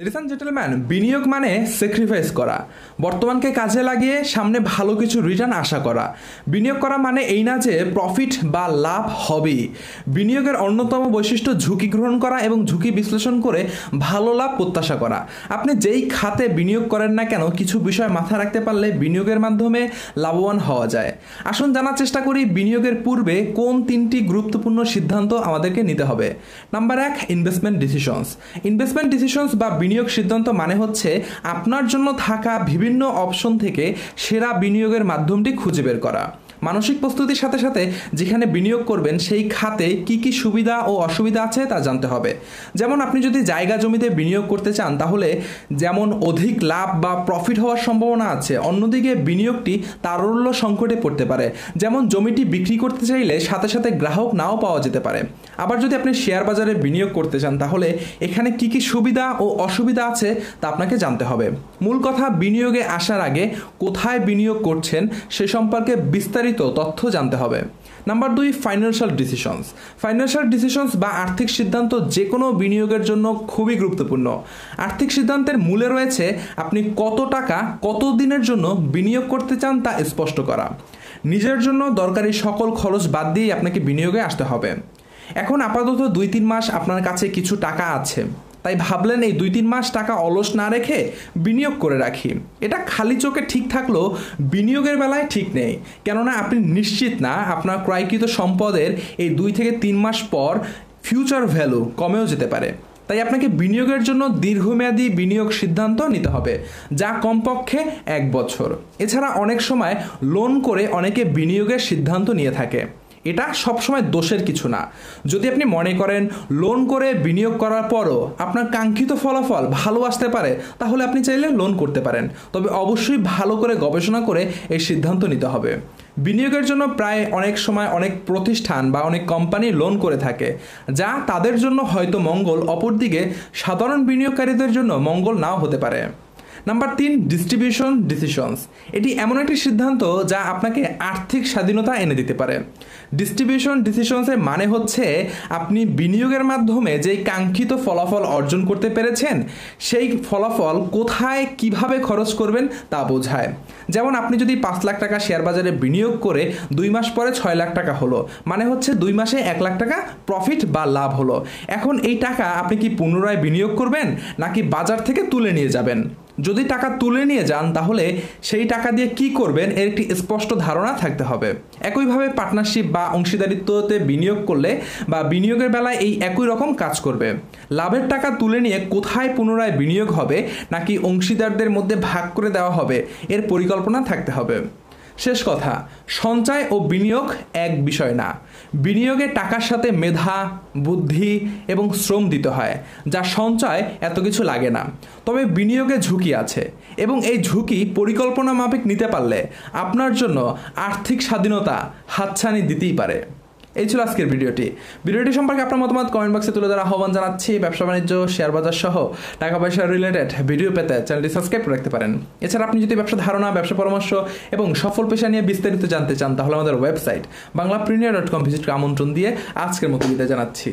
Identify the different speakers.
Speaker 1: Ladies and gentlemen, বিনিয়োগ মানে sacrifice করা, বর্তমানকে কাজে লাগিয়ে সামনে ভালো কিছু রিটার্ন আশা করা। বিনিয়োগ করা মানে এই না যে প্রফিট বা লাভ হবেই। বিনিয়োগের অন্যতম বৈশিষ্ট্য ঝুঁকি গ্রহণ করা এবং ঝুঁকি বিশ্লেষণ করে ভালো লাভ প্রত্যাশা করা। আপনি যেই খাতে বিনিয়োগ করেন না কেন, কিছু বিষয় মাথায় রাখতে পারলে বিনিয়োগের মাধ্যমে লাভবান হওয়া যায়। আসুন জানার চেষ্টা করি বিনিয়োগের পূর্বে কোন তিনটি গুরুত্বপূর্ণ সিদ্ধান্ত আমাদেরকে নিতে হবে। Number 1, investment decisions. Investment decisions বা বিনিয়োগ সিদ্ধান্ত মানে হচ্ছে আপনার জন্য থাকা বিভিন্ন অপশন থেকে সেরা বিনিয়োগের মাধ্যমটি খুঁজে বের করা। মানসিক প্রস্তুতির সাথে সাথে যেখানে বিনিয়োগ করবেন সেই খাতে কি কি সুবিধা ও অসুবিধা আছে তা জানতে হবে। যেমন আপনি যদি জায়গা জমিতে বিনিয়োগ করতে চান তাহলে যেমন অধিক লাভ বা প্রফিট হওয়ার সম্ভাবনা আছে, অন্যদিকে বিনিয়োগটি তারল্য সংকটে পড়তে পারে। যেমন জমিটি বিক্রি করতে চাইলে সাথে সাথে গ্রাহক নাও পাওয়া যেতে পারে। আবার যদি আপনি শেয়ার বাজারে বিনিয়োগ করতে চান তাহলে এখানে কি কি সুবিধা ও অসুবিধা আছে তা আপনাকে জানতে হবে। মূল কথা, বিনিয়োগে আসার আগে কোথায় বিনিয়োগ করছেন সে সম্পর্কে বিস্তারিত তথ্য জানতে হবে। Number 2, financial decisions. Financial decisions বা আর্থিক সিদ্ধান্ত যে কোনো বিনিয়োগের জন্য খুবই গুরুত্বপূর্ণ। আর্থিক সিদ্ধান্তের মূলে রয়েছে আপনি কত টাকা কত দিনের জন্য বিনিয়োগ করতে চান তা স্পষ্ট করা। নিজের জন্য দরকারি সকল খরচ বাদ দিয়েই আপনাকে বিনিয়োগে আসতে হবে। এখন আপাতত 2-3 মাস আপনার কাছে কিছু টাকা আছে, তাই ভাবলেন এই 2-3 মাস টাকা অলস না রেখে বিনিয়োগ করে রাখি। এটা খালি চোখে ঠিক থাকলেও বিনিয়োগের বেলায় ঠিক নেই, কেননা আপনি নিশ্চিত না আপনার ক্রয়কৃত সম্পদের এই 2 থেকে 3 মাস পর ফিউচার ভ্যালু কমেও যেতে পারে। তাই আপনাকে বিনিয়োগের জন্য দীর্ঘমেয়াদী বিনিয়োগ সিদ্ধান্ত নিতে হবে, যা কমপক্ষে 1 বছর। এছাড়া অনেক সময় লোন করে অনেকে বিনিয়োগের সিদ্ধান্ত নিয়ে থাকে। এটা সবসময় দোষের কিছু না। যদি আপনি মনে করেন লোন করে বিনিয়োগ করার পরও আপনার কাঙ্ক্ষিত ফলাফল ভালো আসতে পারে তাহলে আপনি চাইলে লোন করতে পারেন, তবে অবশ্যই ভালো করে গবেষণা করে এই সিদ্ধান্ত নিতে হবে। বিনিয়োগের জন্য প্রায় অনেক সময় অনেক প্রতিষ্ঠান বা অনেক কোম্পানি লোন করে থাকে, যা তাদের জন্য হয়তো মঙ্গল, অপরদিকে সাধারণ বিনিয়োগকারীদের জন্য মঙ্গল নাও হতে পারে। Number 3, distribution decisions. এটি এমন একটি সিদ্ধান্ত যা আপনাকে আর্থিক স্বাধীনতা এনে দিতে পারে। ডিস্ট্রিবিউশন ডিসিশনসের মানে হচ্ছে আপনি বিনিয়োগের মাধ্যমে যেই কাঙ্ক্ষিত ফলাফল অর্জন করতে পেরেছেন সেই ফলাফল কোথায় কিভাবে খরচ করবেন তা বোঝায়। যেমন আপনি যদি 5 লাখ টাকা শেয়ার বাজারে বিনিয়োগ করে 2 মাস পরে 6 লাখ টাকা হলো, মানে হচ্ছে 2 মাসে 1 লাখ টাকা প্রফিট বা লাভ হলো। এখন এই টাকা আপনি কি পুনরায় বিনিয়োগ করবেন নাকি বাজার থেকে তুলে নিয়ে যাবেন? যদি টাকা তুলে নিয়ে যান তাহলে সেই টাকা দিয়ে কি করবেন এর একটি স্পষ্ট ধারণা থাকতে হবে। একইভাবে পার্টনারশিপ বা অংশীদারিত্বতে বিনিয়োগ করলে বা বিনিয়োগের বেলায় এই একই রকম কাজ করবে। লাভের টাকা তুলে নিয়ে কোথায় পুনরায় বিনিয়োগ হবে নাকি অংশীদারদের মধ্যে ভাগ করে দেওয়া হবে এর পরিকল্পনা থাকতে হবে। শেষ কথা, সঞ্চয় ও বিনিয়োগ এক বিষয় না। বিনিয়োগে টাকার সাথে মেধা, বুদ্ধি এবং শ্রম দিতে হয়, যা সঞ্চয় এত কিছু লাগে না। তবে বিনিয়োগে ঝুঁকি আছে এবং এই ঝুঁকি পরিকল্পনা মাফিক নিতে পারলে আপনার জন্য আর্থিক স্বাধীনতা হাতছানি দিতেই পারে। এই ছিল আজকের ভিডিওটি সম্পর্কে আপনার মতামত কমেন্ট বক্সে তুলে ধরার আহ্বান জানাচ্ছি। ব্যবসা বাণিজ্য, শেয়ার বাজার সহ টাকা পয়সা রিলেটেড ভিডিও পেতে চ্যানেলটি সাবস্ক্রাইব করে রাখতে পারেন। এছাড়া আপনি যদি ব্যবসা ধারণা, ব্যবসা পরামর্শ এবং সফল পেশা নিয়ে বিস্তারিত জানতে চান তাহলে আমাদের ওয়েবসাইট banglaprenieur.com ভিজিট করে আমন্ত্রণ দিয়ে আজকের মতো বিদায় জানাচ্ছি।